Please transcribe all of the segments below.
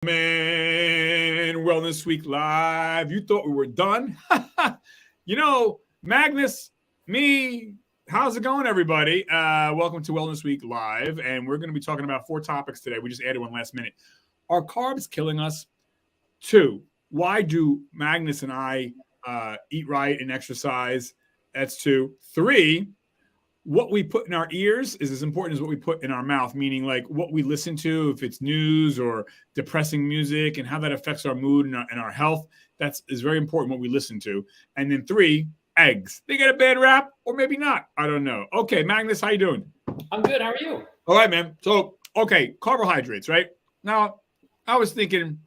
Man, Wellness Week Live. You thought we were done? Magnus, me, how's it going, everybody? Welcome to Wellness Week Live, and we're going to be talking about 4 topics today. We just added one last minute. Are carbs killing us? 2, why do Magnus and I eat right and exercise? That's 2. 3, what we put in our ears is as important as what we put in our mouth, meaning like what we listen to, if it's news or depressing music, and how that affects our mood and our health. Is very important what we listen to. And then 3, eggs. They get a bad rap or maybe not. I don't know. Okay, Magnus, how you doing? I'm good. How are you? All right, man. So, okay, carbohydrates, right? Now, I was thinking,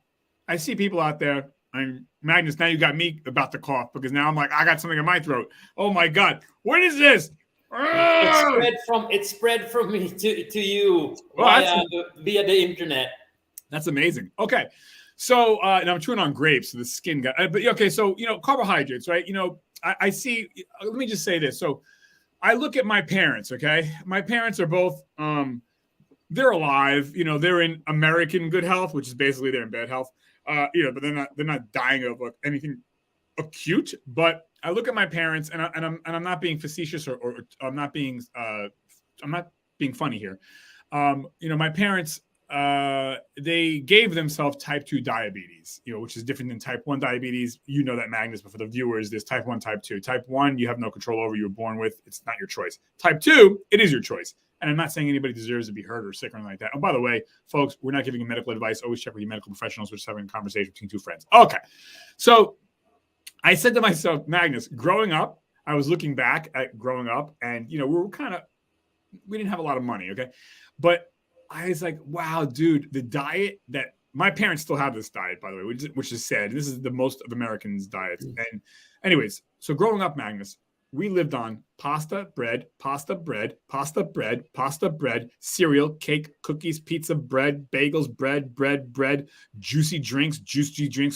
I see people out there, and Magnus, now you got me about to cough because now I'm like, I got something in my throat. Oh my God. What is this? It spread from me to you via the internet. That's amazing. Okay, so and I'm chewing on grapes, so the skin got. But okay, so carbohydrates, right? I see. Let me just say this. So I look at my parents. Okay, my parents are both. They're alive. They're in American good health, which is basically they're in bad health. But they're not dying of anything acute. But I look at my parents, and I'm not being facetious or I'm not being funny here. My parents, they gave themselves type 2 diabetes, which is different than type 1 diabetes. That, Magnus, but for the viewers, there's type 1, type 2. Type 1, you have no control over, you were born with. It's not your choice. Type 2, it is your choice. And I'm not saying anybody deserves to be hurt or sick or anything like that. And by the way, folks, we're not giving medical advice. Always check with your medical professionals. We're just having a conversation between 2 friends. Okay. So I said to myself, Magnus, growing up, I was looking back at growing up, and we didn't have a lot of money, okay? But I was like, wow, dude, the diet that my parents still have this diet, by the way, which is sad. This is the most of Americans' diets. And anyways, so growing up, Magnus, we lived on pasta, bread, pasta, bread, pasta, bread, pasta, bread, cereal, cake, cookies, pizza, bread, bagels, bread, juicy drinks,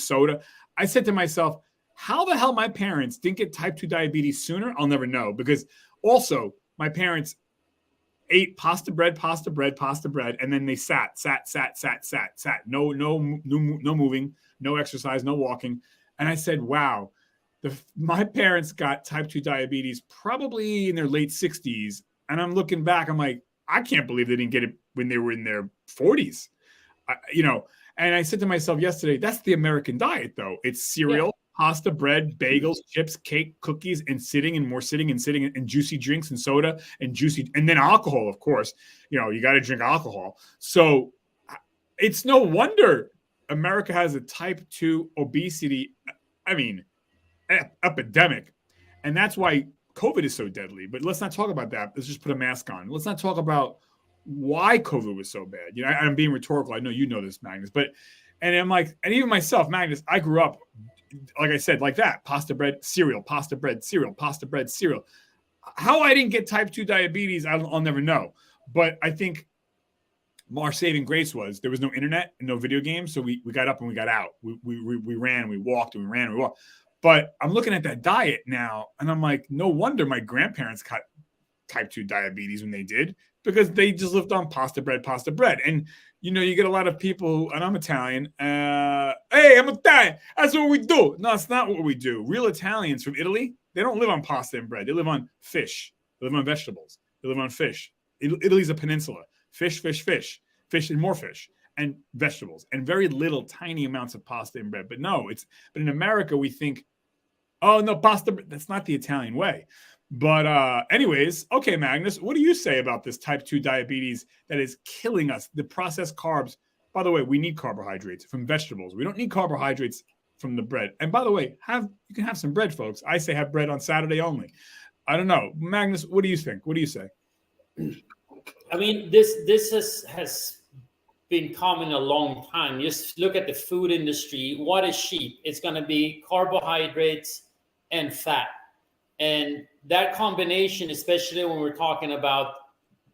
soda. I said to myself, how the hell my parents didn't get type 2 diabetes sooner, I'll never know. Because also my parents ate pasta bread, and then they sat. No moving, no exercise, no walking. And I said, wow, my parents got type 2 diabetes probably in their late 60s. And I'm looking back, I'm like, I can't believe they didn't get it when they were in their 40s. And I said to myself yesterday, that's the American diet, though. It's cereal, pasta, bread, bagels, chips, cake, cookies, and sitting, and juicy drinks and soda and then alcohol, of course. You got to drink alcohol. So it's no wonder America has a type 2 obesity, epidemic. And that's why COVID is so deadly. But let's not talk about that. Let's just put a mask on. Let's not talk about why COVID was so bad. I'm being rhetorical. I know you know this, Magnus. And I'm like, and even myself, Magnus, I grew up, like I said, like that. Pasta, bread, cereal, pasta, bread, cereal, pasta, bread, cereal. How I didn't get type 2 diabetes, I'll never know. But I think our saving grace was there was no internet and no video games. So we got up and we got out. We ran, we walked, and we ran, and we walked. But I'm looking at that diet now, and I'm like, no wonder my grandparents got type 2 diabetes when they did, because they just lived on pasta bread. And, you get a lot of people, and I'm Italian. Hey, I'm Italian. That's what we do. No, it's not what we do. Real Italians from Italy, they don't live on pasta and bread. They live on fish. They live on vegetables. They live on fish. Italy's a peninsula. Fish, and more fish, and vegetables, and very little, tiny amounts of pasta and bread. But in America, we think, oh, no, pasta. That's not the Italian way. But anyways, okay, Magnus, what do you say about this type 2 diabetes that is killing us? The processed carbs. By the way, we need carbohydrates from vegetables. We don't need carbohydrates from the bread. And by the way, you can have some bread, folks. I say have bread on Saturday only. I don't know. Magnus, what do you think? What do you say? This has been common a long time. Just look at the food industry. What is cheap? It's going to be carbohydrates and fat. And that combination, especially when we're talking about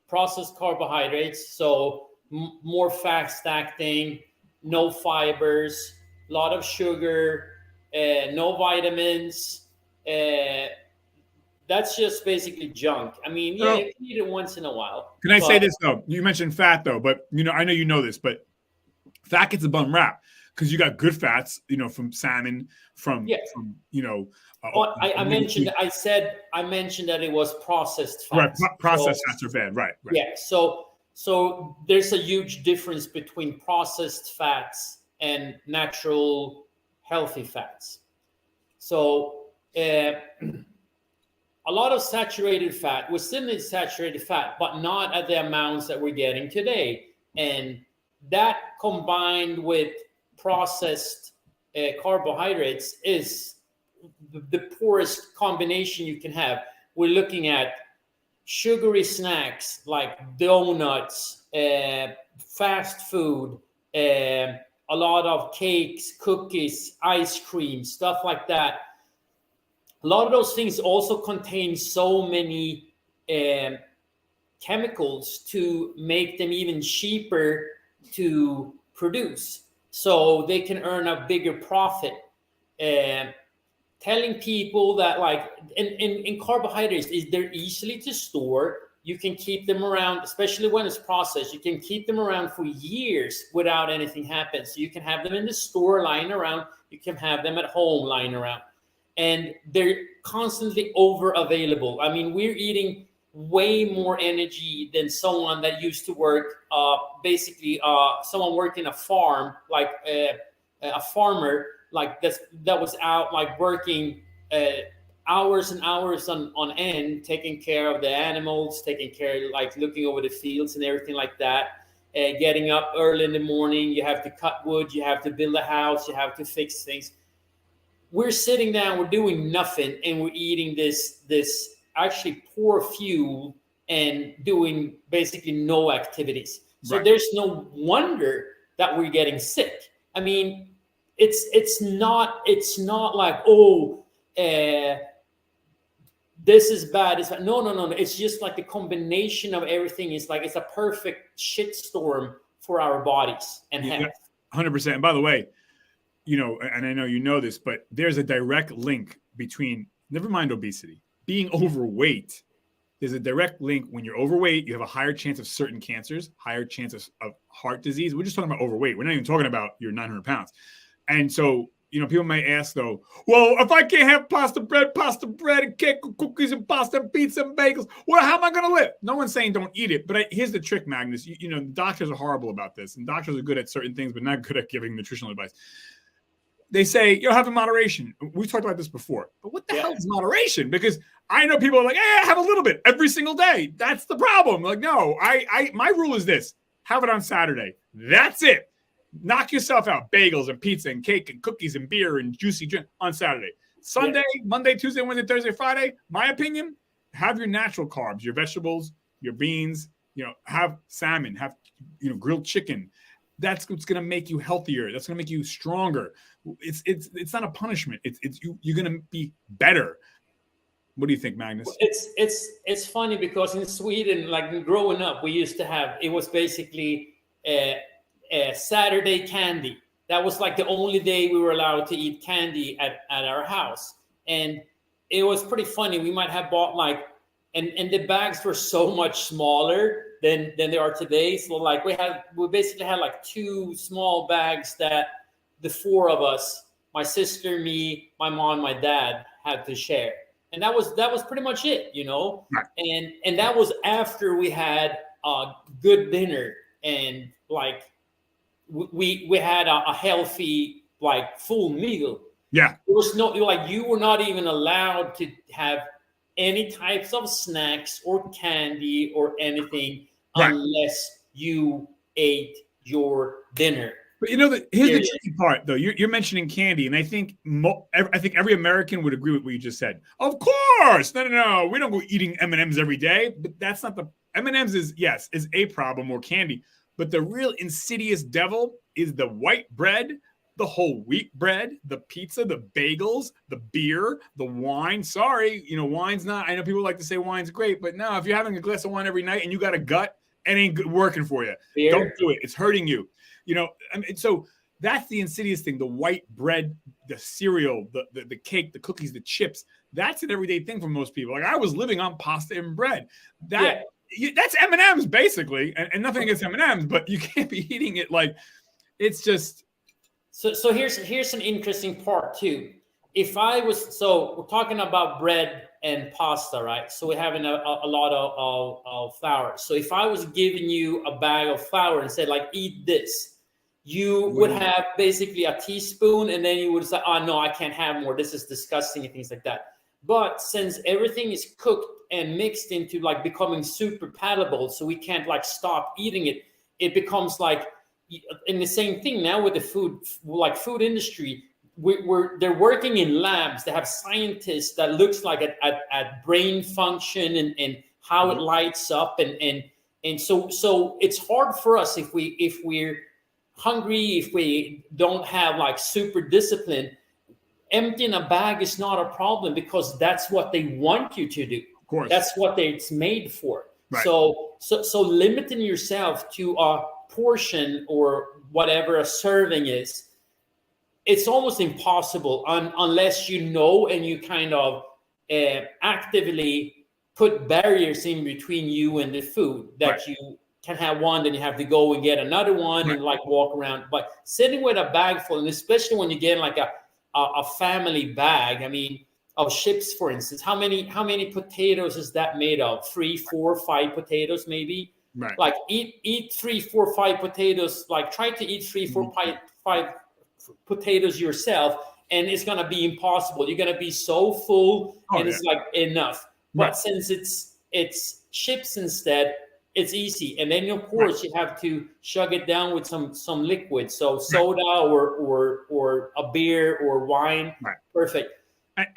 processed carbohydrates, so more fat stacking, no fibers, a lot of sugar, no vitamins, that's just basically junk. You can eat it once in a while. Can I say this, though? You mentioned fat, though, but I know you know this, but Fat gets a bum rap because you got good fats, from salmon, from I mentioned that it was processed fats. Right, processed fats are bad. Right. Yeah. So there's a huge difference between processed fats and natural healthy fats. So a lot of saturated fat, we still need saturated fat, but not at the amounts that we're getting today. And that combined with processed carbohydrates is the poorest combination you can have. We're looking at sugary snacks like donuts, fast food, a lot of cakes, cookies, ice cream, stuff like that. A lot of those things also contain so many chemicals to make them even cheaper to produce, so they can earn a bigger profit. Telling people that in carbohydrates, they're easily to store. You can keep them around, especially when it's processed. You can keep them around for years without anything happening. So you can have them in the store lying around. You can have them at home lying around. And they're constantly over available. I mean, we're eating way more energy than someone that used to work, someone working a farm, like a farmer, like that was out like working hours and hours on end, taking care of the animals, taking care, like looking over the fields and everything like that. Getting up early in the morning, you have to cut wood, you have to build a house, you have to fix things. We're sitting down, we're doing nothing, and we're eating this actually poor fuel and doing basically no activities. So Right. there's no wonder that we're getting sick. I mean, it's not like, this is bad. It's like, no. It's just like the combination of everything is like, it's a perfect shitstorm for our bodies and health. 100%. And by the way, and I know you know this, but there's a direct link between, never mind obesity, being overweight. There's a direct link. When you're overweight, you have a higher chance of certain cancers, higher chances of heart disease. We're just talking about overweight. We're not even talking about your 900 pounds. And so, people may ask though, well, if I can't have pasta bread and cake, cookies and pasta and pizza and bagels, well, how am I going to live? No one's saying don't eat it, but here's the trick, Magnus. The doctors are horrible about this, and doctors are good at certain things, but not good at giving nutritional advice. They say, have in moderation. We've talked about this before, but what the hell is moderation? Because I know people are like, have a little bit every single day. That's the problem. Like, no, my rule is this: have it on Saturday. That's it. Knock yourself out. Bagels and pizza and cake and cookies and beer and juicy drink on Saturday. Sunday, Monday, Tuesday, Wednesday, Thursday, Friday. My opinion: have your natural carbs, your vegetables, your beans. Have salmon, have grilled chicken. That's what's going to make you healthier. That's going to make you stronger. It's not a punishment. You're going to be better. What do you think, Magnus? It's funny because in Sweden, like growing up, we used to have, it was basically a Saturday candy. That was like the only day we were allowed to eat candy at our house. And it was pretty funny. We might have bought and the bags were so much smaller than they are today. So like we basically had like two small bags that the four of us, my sister, me, my mom, my dad, had to share. And that was pretty much it, Right. And that was after we had a good dinner and like we had a healthy, like full meal. Yeah. There was no, like, you were not even allowed to have any types of snacks or candy or anything unless you ate your dinner. But here's the tricky part, though. You're mentioning candy, and I think every American would agree with what you just said. Of course, no, we don't go eating M&Ms every day. But that's not the M&Ms is a problem, or candy. But the real insidious devil is the white bread, the whole wheat bread, the pizza, the bagels, the beer, the wine. Sorry, wine's not. I know people like to say wine's great, but no, if you're having a glass of wine every night and you got a gut, it ain't working for you. Beer. Don't do it. It's hurting you. So that's the insidious thing. The white bread, the cereal, the cake, the cookies, the chips. That's an everyday thing for most people. Like, I was living on pasta and bread. That's M&Ms basically, and nothing against M&Ms, but you can't be eating it like it's just. So here's an interesting part too. If I was, so we're talking about bread and pasta, right? So we're having a lot of flour. So if I was giving you a bag of flour and said like, eat this, you would have basically a teaspoon, and then you would say, oh no, I can't have more. This is disgusting and things like that. But since everything is cooked and mixed into like becoming super palatable, so we can't like stop eating it, it becomes like, and the same thing now with the food, like food industry, they're working in labs. They have scientists that looks like at brain function and how it lights up, and so it's hard for us if we're hungry, if we don't have like super discipline. Emptying a bag is not a problem because that's what they want you to do. Of course, that's what it's made for. Right. So limiting yourself to a portion or whatever a serving is, it's almost impossible unless you know and you kind of actively put barriers in between you and the food, that you can have one, then you have to go and get another one and like walk around. But sitting with a bag full, and especially when you get like a family bag, I mean, of chips, for instance, how many potatoes is that made of? 3, 4, 5 potatoes, maybe. Right. Like eat 3, 4, 5 potatoes. Like try to eat 3, 4, 5 potatoes yourself, and it's gonna be impossible. You're gonna be so full, it's like enough. But since it's chips instead, it's easy. And then of course you have to chug it down with some liquid. So soda or a beer or wine. Right. Perfect.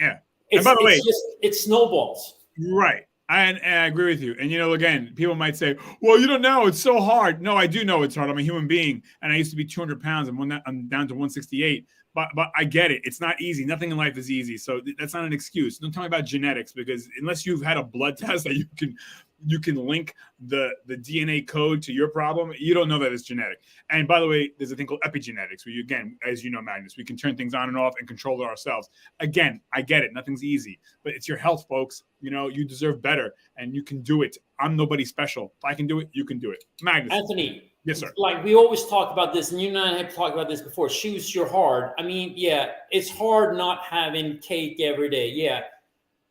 Yeah. And by the way, it snowballs. Right. And I agree with you. And, you know, again, people might say, well, you don't know, it's so hard. No, I do know it's hard. I'm a human being. And I used to be 200 pounds. I'm down to 168. But I get it. It's not easy. Nothing in life is easy. So that's not an excuse. Don't tell me about genetics, because unless you've had a blood test that you can link the DNA code to your problem, you don't know that it's genetic. And by the way, there's a thing called epigenetics, where you, again, as you know, Magnus, we can turn things on and off and control it ourselves. Again, I get it. Nothing's easy, but it's your health, folks. You know, you deserve better and you can do it. I'm nobody special. If I can do it, you can do it. Magnus. Anthony. Yes, sir. Like we always talk about this, and you and I have talked about this before. Choose your hard. I mean, yeah, it's hard not having cake every day. Yeah,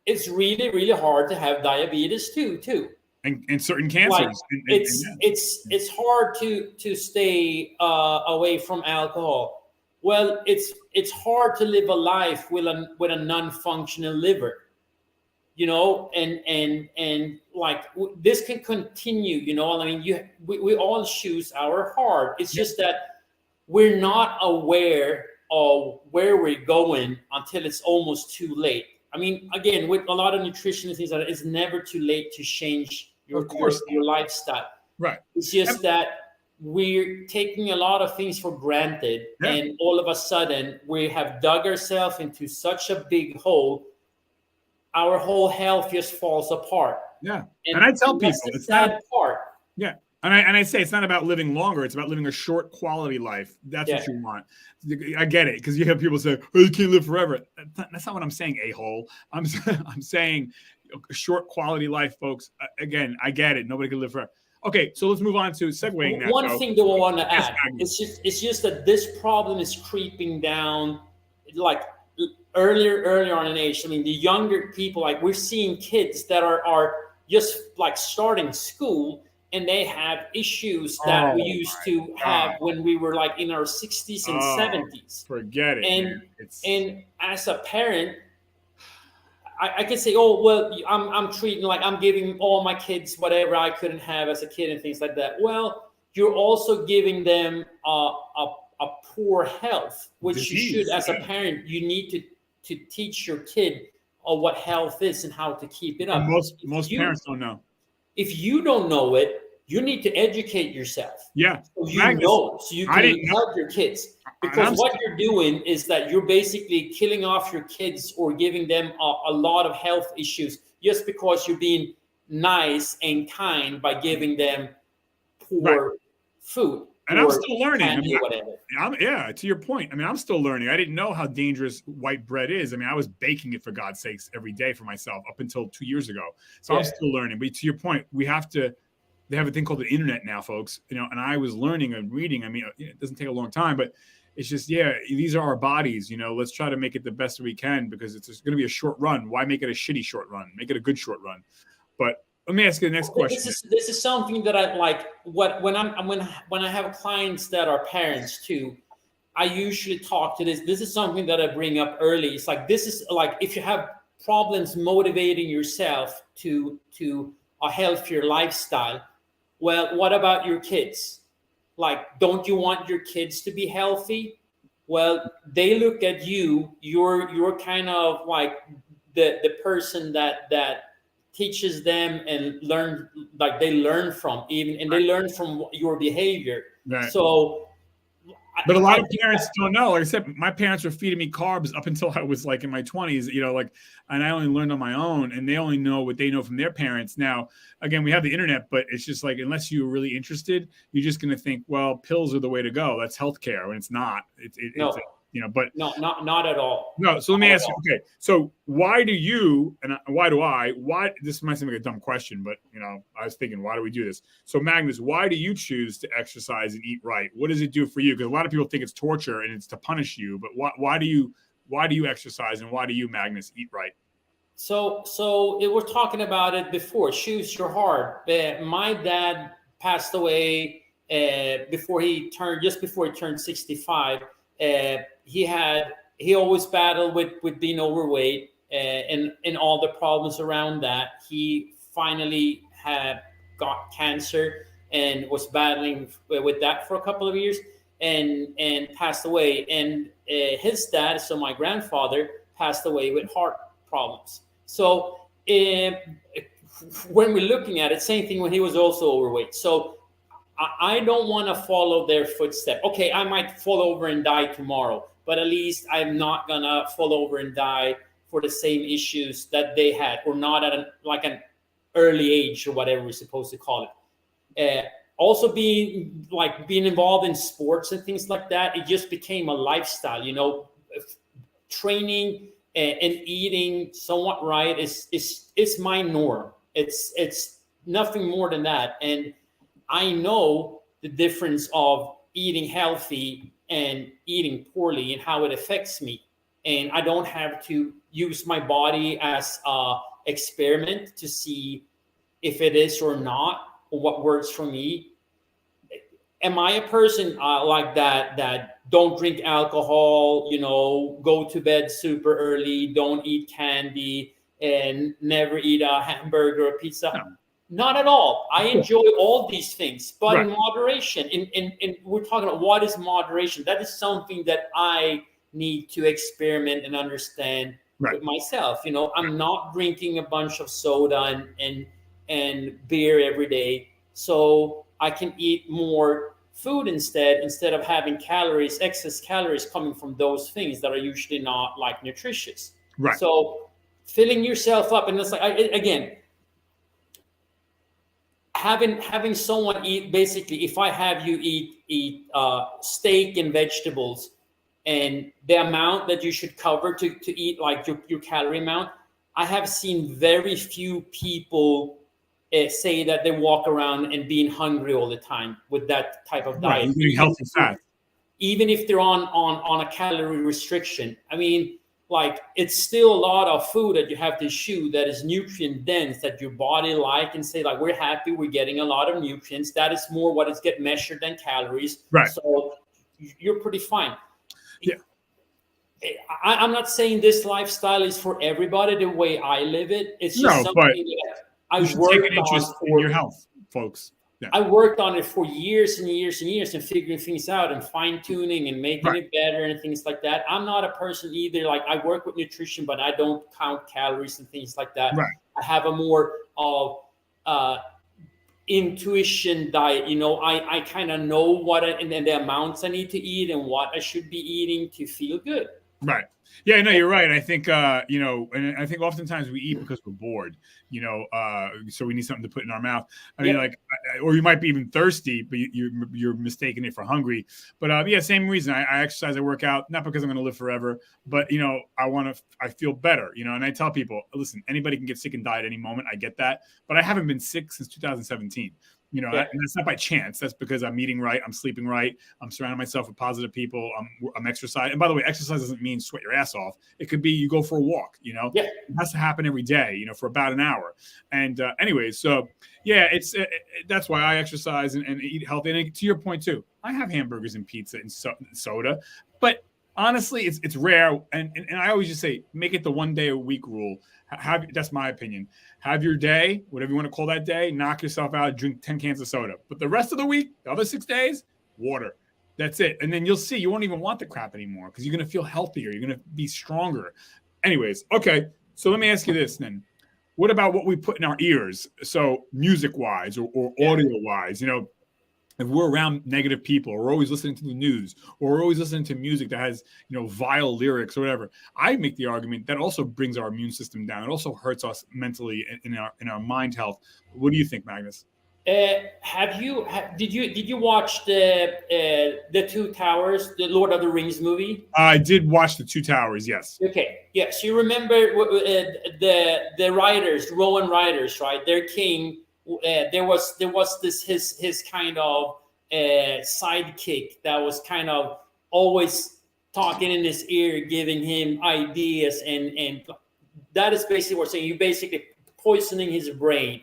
it's really, really hard to have diabetes too. And certain cancers. Like, it's hard to stay away from alcohol. Well, it's hard to live a life with a non-functional liver. You know, and like this can continue, you know, I mean, we all choose our heart. It's just that we're not aware of where we're going until it's almost too late. I mean, again, with a lot of nutrition and things like that, it's never too late to change your lifestyle. Right. It's just that we're taking a lot of things for granted, and all of a sudden we have dug ourselves into such a big hole. Our whole health just falls apart. Yeah. And I tell people it's that part. Yeah. And I say it's not about living longer. It's about living a short quality life. That's what you want. I get it. Because you have people say, oh, you can't live forever. That's not what I'm saying, a-hole. I'm saying a short quality life, folks. Again, I get it. Nobody can live forever. Okay, so let's move on to segueing now. One thing that I want to add, it's just that this problem is creeping down like earlier on in age. I mean, the younger people, like we're seeing kids that are just like starting school, and they have issues that we used to have when we were like in our 60s and 70s. Forget it. And as a parent, I can say, oh, well, I'm treating, like I'm giving all my kids whatever I couldn't have as a kid and things like that. Well, you're also giving them a poor health, which you should, as a parent, you need to teach your kid what health is and how to keep it up. And most parents don't know. If you don't know it, you need to educate yourself. Yeah. So you know, so you can help your kids. Because what you're doing is that you're basically killing off your kids or giving them a lot of health issues just because you're being nice and kind by giving them poor food. And I'm still learning. To your point. I mean, I'm still learning. I didn't know how dangerous white bread is. I mean, I was baking it, for God's sakes, every day for myself up until 2 years ago. So I'm still learning. But to your point, we have to they have a thing called the internet now, folks. And I was learning and reading. I mean, it doesn't take a long time, but it's just, these are our bodies. Let's try to make it the best we can, because it's going to be a short run. Why make it a shitty short run? Make it a good short run. But let me ask you the next question. This is something that I like. When I have clients that are parents too, I usually talk to this. This is something that I bring up early. It's like, this is like, if you have problems motivating yourself to a healthier lifestyle, well, what about your kids? Like, don't you want your kids to be healthy? Well, they look at you. You're kind of like the person that teaches them and learn, like they learn from, even, and they learn from your behavior. Right. So, but a lot of parents don't know. Like I said, my parents were feeding me carbs up until I was like in my 20s, and I only learned on my own, and they only know what they know from their parents. Now, again, we have the internet, but it's just like, unless you're really interested, you're just going to think, well, pills are the way to go. That's healthcare, when it's not. No. But no, not at all. No. So let me ask you. Okay. So why do you and why do I? Why this might seem like a dumb question, but I was thinking, why do we do this? So Magnus, why do you choose to exercise and eat right? What does it do for you? Because a lot of people think it's torture and it's to punish you. But why do you exercise, and why do you, Magnus, eat right? So we're talking about it before. Choose your heart. My dad passed away before he turned 65. He always battled with being overweight and all the problems around that. He finally had got cancer and was battling with that for a couple of years and passed away. And his dad, so my grandfather, passed away with heart problems. So when we're looking at it, same thing when he was also overweight. So I don't want to follow their footsteps. Okay, I might fall over and die tomorrow, but at least I'm not gonna fall over and die for the same issues that they had, or not at an early age, or whatever we're supposed to call it. Also being involved in sports and things like that, it just became a lifestyle. Training and eating somewhat right is my norm. It's nothing more than that. And I know the difference of eating healthy and eating poorly and how it affects me. And I don't have to use my body as an experiment to see if it is or not, or what works for me. Am I a person like that don't drink alcohol, go to bed super early, don't eat candy, and never eat a hamburger or pizza? No. Not at all. I enjoy all these things, but in moderation. And we're talking about what is moderation. That is something that I need to experiment and understand with myself. I'm not drinking a bunch of soda and beer every day, so I can eat more food instead of having excess calories coming from those things that are usually not like nutritious. Right. So filling yourself up, and it's like, again, having someone eat, basically, if I have you eat steak and vegetables, and the amount that you should cover to eat, like your calorie amount, I have seen very few people say that they walk around and being hungry all the time with that type of diet. Eating healthy fat. Even if they're on a calorie restriction. I mean, like, it's still a lot of food that you have to chew that is nutrient dense, that your body and say, like, we're happy, we're getting a lot of nutrients. That is more what is get measured than calories. Right. So you're pretty fine. Yeah. I'm not saying this lifestyle is for everybody the way I live it. It's just something that I worked on in your health, folks. Yeah. I worked on it for years and years and years, and figuring things out and fine tuning and making it better and things like that. I'm not a person either. Like, I work with nutrition, but I don't count calories and things like that. Right. I have a more of intuition diet. I kind of know what and then the amounts I need to eat and what I should be eating to feel good. Right. Yeah, no, you're right. I think, and I think oftentimes we eat because we're bored, so we need something to put in our mouth. I mean, or you might be even thirsty, but you're mistaking it for hungry. But same reason. I exercise, I work out, not because I'm going to live forever, but, I feel better, and I tell people, listen, anybody can get sick and die at any moment. I get that, but I haven't been sick since 2017. You know, and that's not by chance. That's because I'm eating right, I'm sleeping right, I'm surrounding myself with positive people, I'm exercising. And by the way, exercise doesn't mean sweat your ass off. It could be you go for a walk. You know, it has to happen every day. You know, for about an hour. And anyways, so yeah, that's why I exercise and eat healthy. And to your point too, I have hamburgers and pizza and soda, but honestly, it's rare. And I always just say, make it the 1 day a week rule. That's my opinion. Have your day, whatever you want to call that day, knock yourself out, drink 10 cans of soda. But the rest of the week, the other 6 days, water. That's it. And then you'll see you won't even want the crap anymore because you're going to feel healthier. You're going to be stronger. Anyways, okay. So let me ask you this then. What about what we put in our ears? So music-wise or audio-wise, you know, if we're around negative people, or we're always listening to the news, or we're always listening to music that has, you know, vile lyrics or whatever, I make the argument that also brings our immune system down. It also hurts us mentally in our mind health. What do you think, Magnus? Did you watch the Two Towers, the Lord of the Rings movie? I did watch the Two Towers. Yes. Okay. Yes, you remember the writers, Rowan writers, right? Their king. There was this his kind of sidekick that was kind of always talking in his ear, giving him ideas, and that is basically what I'm saying. You basically poisoning his brain.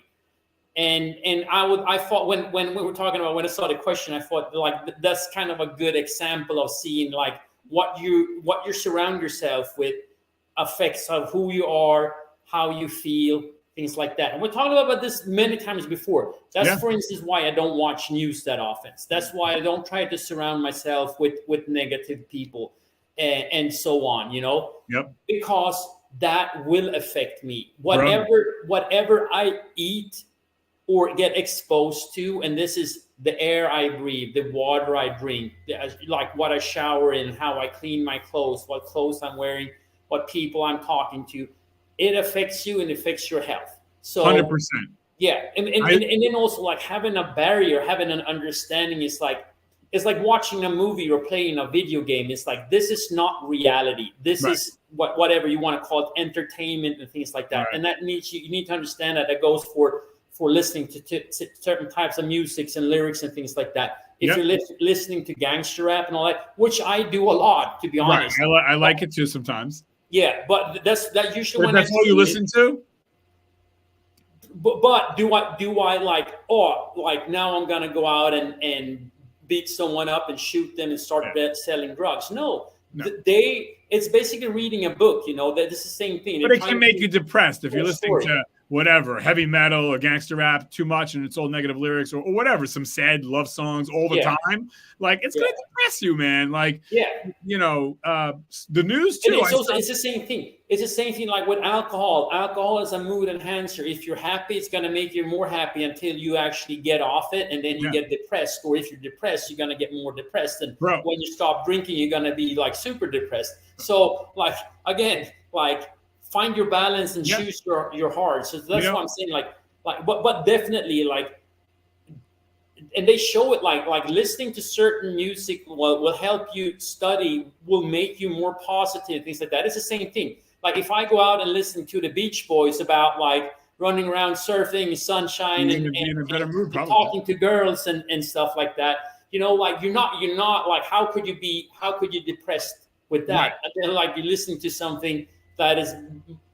And I thought when we were talking about, when I saw the question, I thought like that's kind of a good example of seeing like what you surround yourself with affects of who you are, how you feel, things like that. And we talked about this many times before. That's for instance why I don't watch news that often. That's why I don't try to surround myself with negative people and so on, you know, because that will affect me. Whatever I eat or get exposed to, and this is the air I breathe, the water I drink, like what I shower in, how I clean my clothes, what clothes I'm wearing, what people I'm talking to, it affects you and affects your health. So 100%. Yeah. And then also like having a barrier, having an understanding is like, it's like watching a movie or playing a video game. It's like, this is not reality. This is whatever you want to call it, entertainment and things like that. And that you need to understand that goes for listening to certain types of musics and lyrics and things like that. If you're listening to gangster rap and all that, which I do a lot, to be honest. I like it too sometimes. Yeah, but that usually when that's all you listen to. But do I like, like now I'm gonna go out and beat someone up and shoot them and start selling drugs? No. It's basically reading a book. You know, that it's the same thing. But it can make you depressed if you're listening to whatever, heavy metal or gangster rap too much and it's all negative lyrics or whatever, some sad love songs all the time. Like, it's going to depress you, man. Like, you know, the news too. It's the same thing. It's the same thing like with alcohol. Alcohol is a mood enhancer. If you're happy, it's going to make you more happy until you actually get off it. And then you get depressed. Or if you're depressed, you're going to get more depressed. And when you stop drinking, you're going to be like super depressed. So like, again, like, find your balance and choose your heart. So that's what I'm saying. But definitely like, and they show it like listening to certain music will help you study, will make you more positive, things like that. It's the same thing. Like if I go out and listen to the Beach Boys about like running around surfing, sunshine, and in a better mood, talking to girls and stuff like that, you know, like you're not like, how could you be depressed with that? And then like you're listening to something that is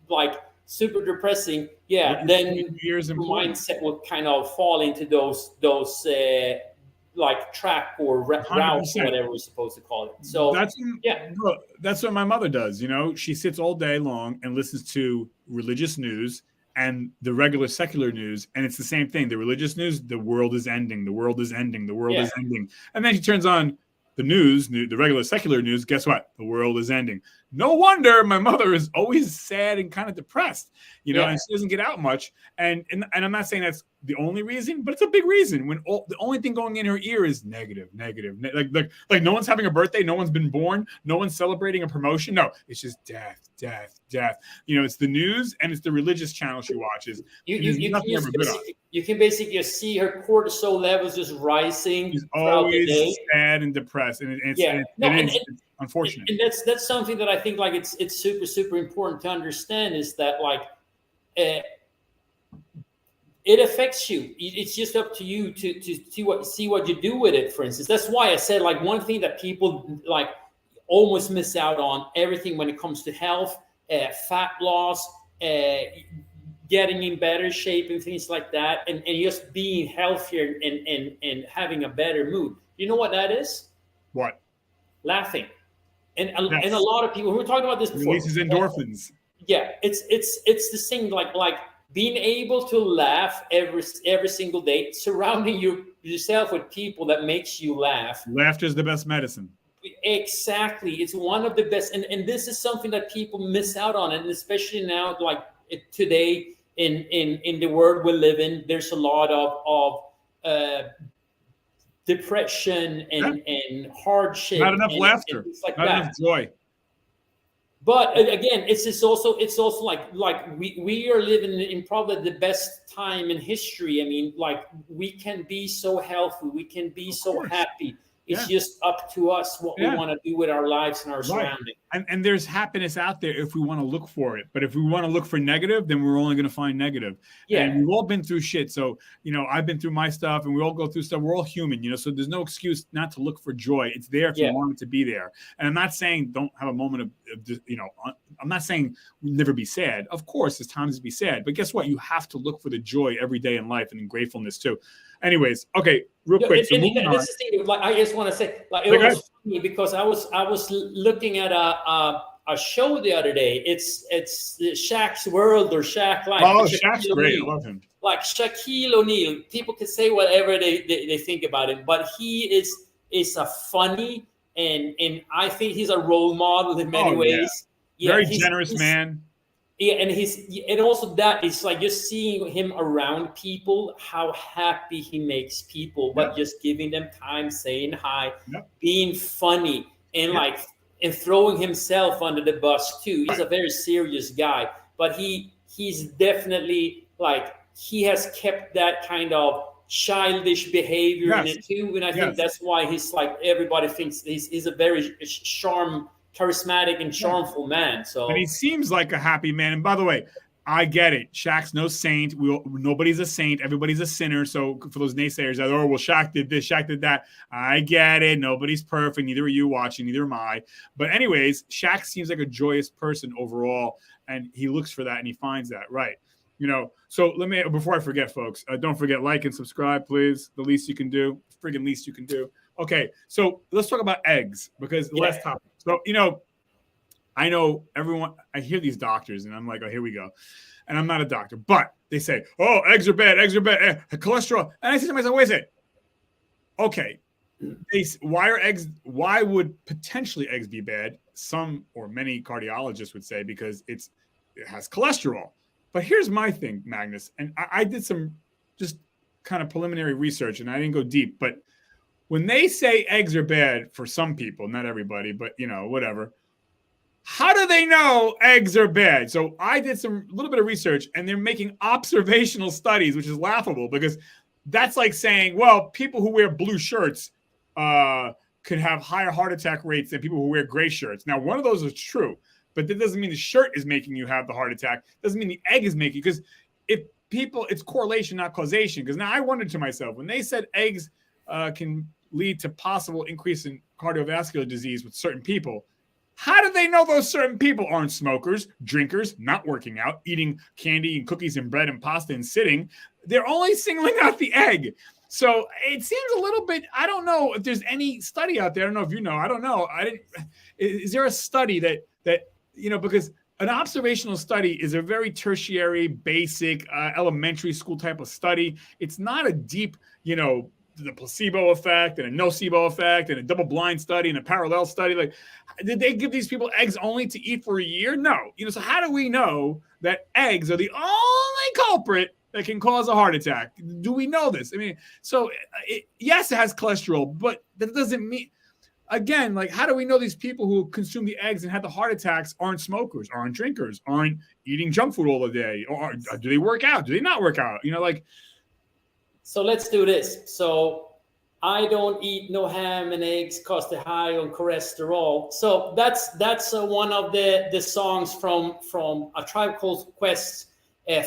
like super depressing, then your mindset will kind of fall into those like track or routes, whatever we're supposed to call it. So that's what my mother does. You know, she sits all day long and listens to religious news and the regular secular news, and it's the same thing. The religious news, the world is ending, the world is ending, the world is ending, and then she turns on the news, the regular secular news. Guess what? The world is ending. No wonder my mother is always sad and kind of depressed, you know, and she doesn't get out much. And I'm not saying that's the only reason, but it's a big reason when the only thing going in her ear is negative. Like no one's having a birthday. No one's been born. No one's celebrating a promotion. No, it's just death. You know, it's the news and it's the religious channel she watches. You can basically see her cortisol levels just rising. She's always sad and depressed. And it's unfortunate. And that's something that I think like it's super, super important to understand is that like it affects you. It's just up to you to see what you do with it. For instance, that's why I said, like, one thing that people like almost miss out on everything when it comes to health, fat loss, getting in better shape and things like that, and just being healthier and having a better mood. You know what that is? What? Laughing. And Yes. and a lot of people, we were talking about this before. Releases endorphins. Yeah, it's the same, like being able to laugh every single day, surrounding yourself with people that makes you laugh. Laughter is the best medicine. Exactly. It's one of the best. And this is something that people miss out on. And especially now, like today in the world we live in, there's a lot of depression and hardship. Not enough laughter. And things like not that. enough joy. But again, it's also like we are living in probably the best time in history. I mean, like, we can be so healthy, we can be so happy. It's just up to us what we want to do with our lives and our surroundings. And there's happiness out there if we want to look for it. But if we want to look for negative, then we're only going to find negative. Yeah. And we've all been through shit. So, I've been through my stuff, and we all go through stuff. We're all human, so there's no excuse not to look for joy. It's there if you want it to be there. And I'm not saying don't have a moment of I'm not saying never be sad. Of course, there's times to be sad. But guess what? You have to look for the joy every day in life, and in gratefulness too. Anyways, okay, real quick. And this is the thing, like, I just want to say, like, it was funny because I was looking at a show the other day. It's Shaq's World or Shaq Life. Oh, Shaq's great. I love him. Like Shaquille O'Neal. People can say whatever they think about him, but he is a funny and I think he's a role model in many ways. Yeah. Very generous man. Yeah, and also that it's like just seeing him around people, how happy he makes people, but just giving them time, saying hi, being funny, and and throwing himself under the bus too. He's a very serious guy, but he's definitely, like, he has kept that kind of childish behavior in it too, and I think that's why he's like, everybody thinks he's a very charismatic and charmful man. So, and he seems like a happy man. And by the way, I get it. Shaq's no saint. Nobody's a saint. Everybody's a sinner. So for those naysayers that, well, Shaq did this, Shaq did that. I get it. Nobody's perfect. Neither are you watching. Neither am I. But anyways, Shaq seems like a joyous person overall, and he looks for that and he finds that, right? So let me, before I forget, folks, don't forget, like and subscribe, please. The least you can do. Friggin' least you can do. Okay, so let's talk about eggs, because the last topic. So, I know everyone, I hear these doctors and I'm like, oh, here we go. And I'm not a doctor, but they say, oh, eggs are bad, cholesterol. And I say to myself, wait a second. Okay, why would potentially eggs be bad? Some or many cardiologists would say because it has cholesterol. But here's my thing, Magnus, and I did some just kind of preliminary research and I didn't go deep, but when they say eggs are bad for some people, not everybody, but whatever, how do they know eggs are bad? So I did a little bit of research, and they're making observational studies, which is laughable because that's like saying, well, people who wear blue shirts could have higher heart attack rates than people who wear gray shirts. Now, one of those is true, but that doesn't mean the shirt is making you have the heart attack. Doesn't mean the egg is making, because it's correlation, not causation. Because now I wondered to myself, when they said eggs can lead to possible increase in cardiovascular disease with certain people, how do they know those certain people aren't smokers, drinkers, not working out, eating candy and cookies and bread and pasta and sitting? They're only singling out the egg. So it seems a little bit, I don't know if there's any study out there. I don't know if you know. I don't know. Is there a study that because an observational study is a very tertiary, basic, elementary school type of study. It's not a deep, the placebo effect and a nocebo effect and a double-blind study and a parallel study. Like, did they give these people eggs only to eat for a year? No. So how do we know that eggs are the only culprit that can cause a heart attack? Do we know this? I mean, so yes, it has cholesterol, but that doesn't mean, again, like, how do we know these people who consume the eggs and had the heart attacks aren't smokers, aren't drinkers, aren't eating junk food all the day? Or do they work out? Do they not work out? So let's do this. So I don't eat no ham and eggs because they're high on cholesterol. So that's one of the songs from A Tribe Called Quest's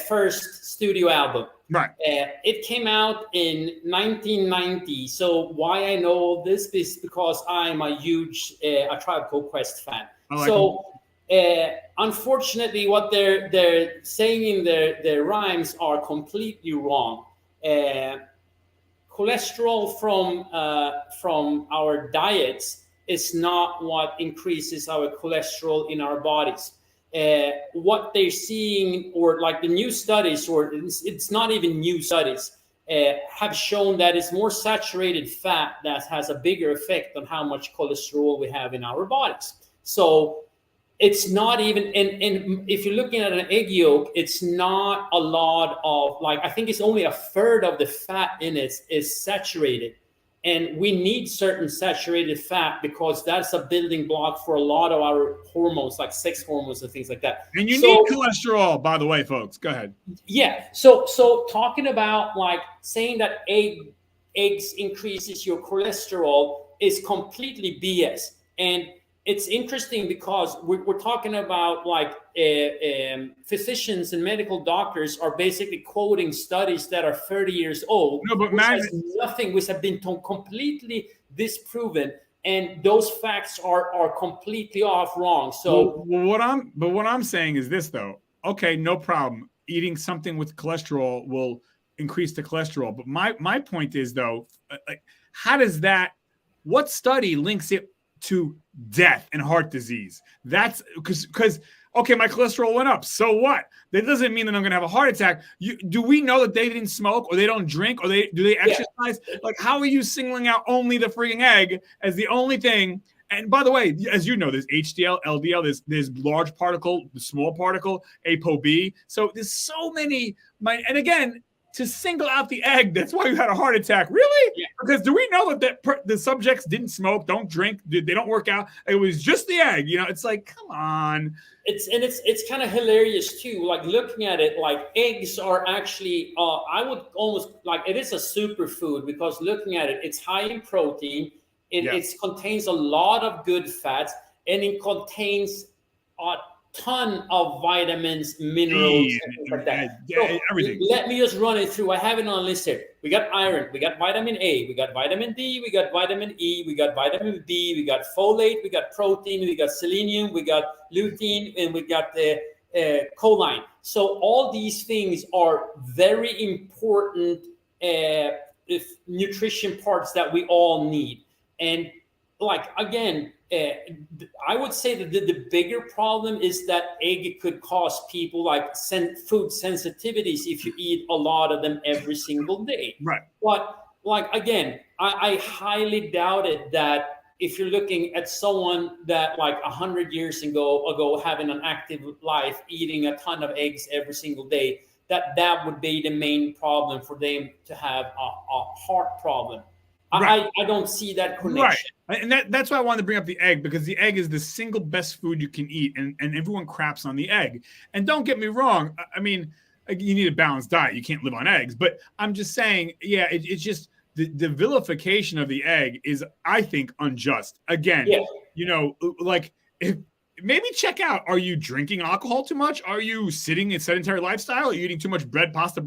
first studio album. Right. It came out in 1990. So why I know all this is because I'm a huge A Tribe Called Quest fan. Unfortunately, what they're saying in their rhymes are completely wrong. Cholesterol from our diets is not what increases our cholesterol in our bodies. What they're seeing, or like the new studies, or it's not even new studies, have shown that it's more saturated fat that has a bigger effect on how much cholesterol we have in our bodies. So it's not even, and if you're looking at an egg yolk, it's not a lot of, like, I think it's only a third of the fat in it is saturated. And we need certain saturated fat because that's a building block for a lot of our hormones, like sex hormones and things like that. And you need cholesterol, by the way, folks. Go ahead. Yeah. So talking about like saying that eggs increases your cholesterol is completely BS. And it's interesting because we're talking about like physicians and medical doctors are basically quoting studies that are 30 years old, no, but which have been completely disproven, and those facts are completely off wrong. So what I'm saying is this though. Okay, no problem. Eating something with cholesterol will increase the cholesterol. But my point is though, like, how does that? What study links it to death and heart disease? That's because okay, my cholesterol went up. So what? That doesn't mean that I'm going to have a heart attack. Do we know that they didn't smoke or they don't drink or do they exercise? Yeah. Like, how are you singling out only the freaking egg as the only thing? And by the way, as you know, there's HDL, LDL, there's large particle, the small particle, ApoB. So there's so many. And again, to single out the egg, that's why you had a heart attack. Really? Yeah. Because do we know that the subjects didn't smoke, don't drink, they don't work out? It was just the egg. You know, it's like, come on. It's kind of hilarious too. Like looking at it, like eggs are actually, I would almost like, it is a superfood because looking at it, it's high in protein. It contains a lot of good fats, and it contains a ton of vitamins, minerals, and things like that. So everything. Let me just run it through. I have it on a list here. We got iron, we got vitamin A, we got vitamin D, we got vitamin E, we got vitamin B, we got folate, we got protein, we got selenium, we got lutein, and we got the choline. So all these things are very important nutrition parts that we all need. And like, again, I would say that the bigger problem is that egg could cause people like food sensitivities if you eat a lot of them every single day. Right. But like, again, I highly doubt it that if you're looking at someone that like 100 years ago having an active life, eating a ton of eggs every single day, that would be the main problem for them to have a heart problem. Right. I don't see that connection. Right. And that's why I wanted to bring up the egg, because the egg is the single best food you can eat, and everyone craps on the egg. And don't get me wrong. I mean, you need a balanced diet. You can't live on eggs. But I'm just saying, yeah, it's just the vilification of the egg is, I think, unjust. Again, you know, like maybe check out, are you drinking alcohol too much? Are you sitting in sedentary lifestyle? Are you eating too much bread, pasta,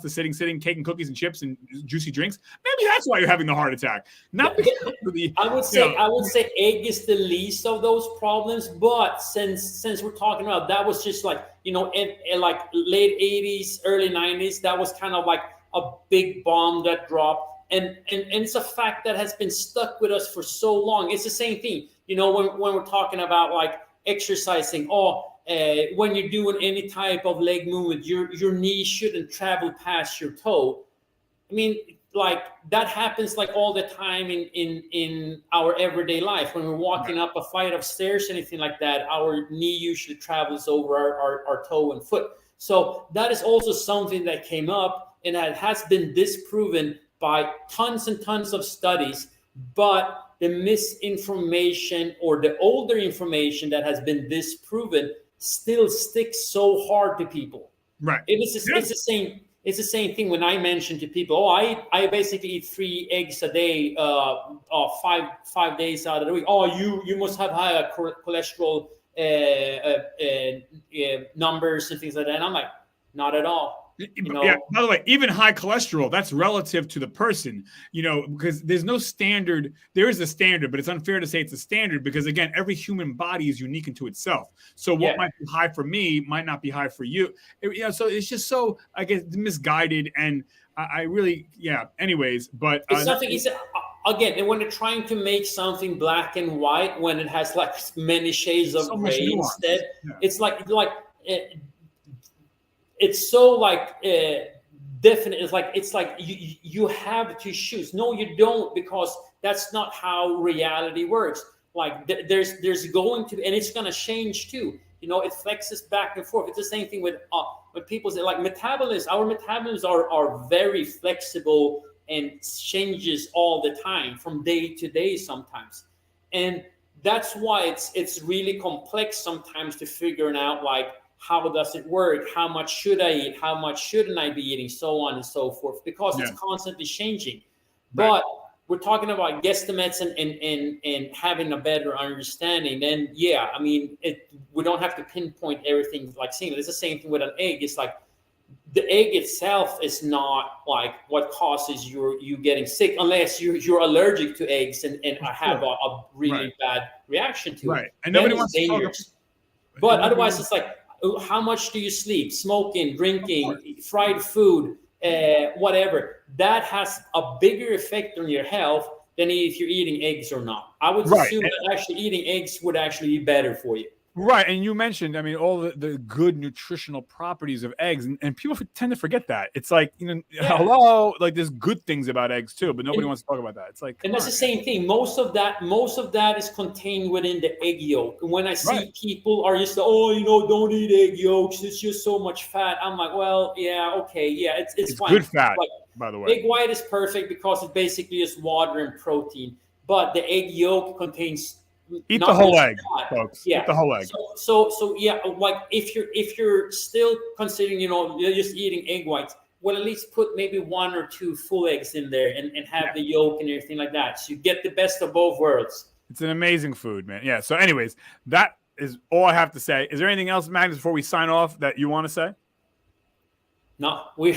sitting, cake and cookies and chips and juicy drinks? Maybe that's why you're having the heart attack. Not because of the, I would say egg is the least of those problems, but since we're talking about, that was just like, you know, in like late 80s, early 90s, that was kind of like a big bomb that dropped. And it's a fact that has been stuck with us for so long. It's the same thing. You know, when we're talking about like exercising, when you're doing any type of leg movement, your knee shouldn't travel past your toe. I mean, like that happens like all the time in our everyday life. When we're walking up a flight of stairs, anything like that, our knee usually travels over our toe and foot. So that is also something that came up, and that has been disproven by tons and tons of studies, but the misinformation or the older information that has been disproven still sticks so hard to people. Right. It's the same thing when I mention to people, I basically eat 3 eggs a day, 5 days out of the week. You must have higher cholesterol numbers and things like that. And I'm like, not at all. Yeah. By the way, even high cholesterol, that's relative to the person, because there's no standard. There is a standard, but it's unfair to say it's a standard because, again, every human body is unique into itself. So what might be high for me might not be high for you. So it's just so, I guess, misguided. And I really, anyways, but it's nothing. Again, when they're trying to make something black and white, when it has like many shades of gray instead, it's like it's so like definite. It's like you have to choose. No, you don't, because that's not how reality works. Like there's going to, and it's going to change too. It flexes back and forth. It's the same thing with people say like metabolism. Our metabolisms are very flexible and changes all the time from day to day sometimes, and that's why it's really complex sometimes to figure out like, how does it work? How much should I eat? How much shouldn't I be eating? So on and so forth, because it's constantly changing. Right. But we're talking about guesstimates and having a better understanding. Then, I mean, we don't have to pinpoint everything like saying it's the same thing with an egg. It's like the egg itself is not like what causes you getting sick, unless you're allergic to eggs and have a really bad reaction to it. And nobody wants to talk about. But otherwise, it's like, how much do you sleep? Smoking, drinking, fried food, whatever. That has a bigger effect on your health than if you're eating eggs or not. I would assume that actually eating eggs would actually be better for you. Right. And you mentioned, I mean, all the good nutritional properties of eggs, and people tend to forget that. It's like, hello, like there's good things about eggs too, but nobody wants to talk about that. It's like, and that's the same thing. Most of that is contained within the egg yolk. And when I see people are just, don't eat egg yolks, it's just so much fat. I'm like, well, it's fine. Good fat, like, by the way. Egg white is perfect because it basically is water and protein, but the egg yolk contains. Eat the whole egg, folks. Eat the whole egg. So like if you're still considering, you're just eating egg whites, well, at least put maybe 1 or 2 full eggs in there and have the yolk and everything like that. So you get the best of both worlds. It's an amazing food, man. Yeah. So anyways, that is all I have to say. Is there anything else, Magnus, before we sign off that you want to say? No, we're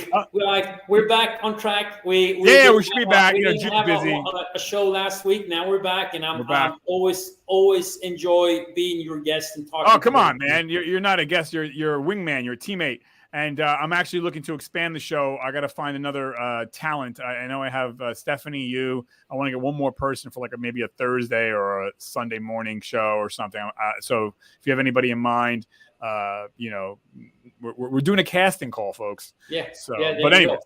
back on track. We should be back. We didn't have a show last week. Now we're back, and I'm always enjoy being your guest and talking. Oh, come on, man! You're not a guest. You're a wingman. You're a teammate. And I'm actually looking to expand the show. I got to find another talent. I know I have Stephanie. I want to get one more person for like maybe a Thursday or a Sunday morning show or something. So if you have anybody in mind. We're doing a casting call, folks. Yeah. So, but anyway,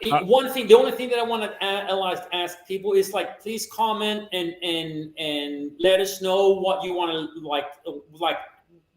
the only thing that I want to ask people is like, please comment and let us know what you want to like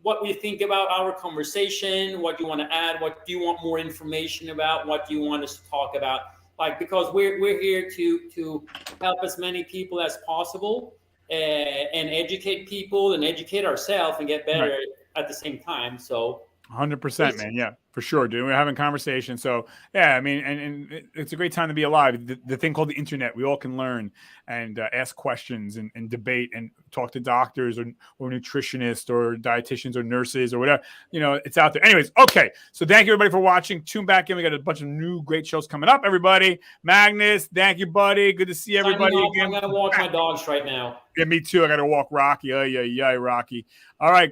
what we think about our conversation, what you want to add, what do you want more information about, what do you want us to talk about, like, because we're here to help as many people as possible and educate people and educate ourselves and get better. At the same time, so 100%, man. Yeah, for sure, dude. We're having conversation. So I mean, and it's a great time to be alive. The thing called the internet, we all can learn and ask questions and debate and talk to doctors or nutritionists or dietitians or nurses or whatever. It's out there. Anyways, okay. So thank you everybody for watching. Tune back in. We got a bunch of new great shows coming up. Everybody, Magnus, thank you, buddy. Good to see everybody again. I'm gonna walk my dogs right now. Yeah, me too. I got to walk Rocky. Yeah, Rocky. All right.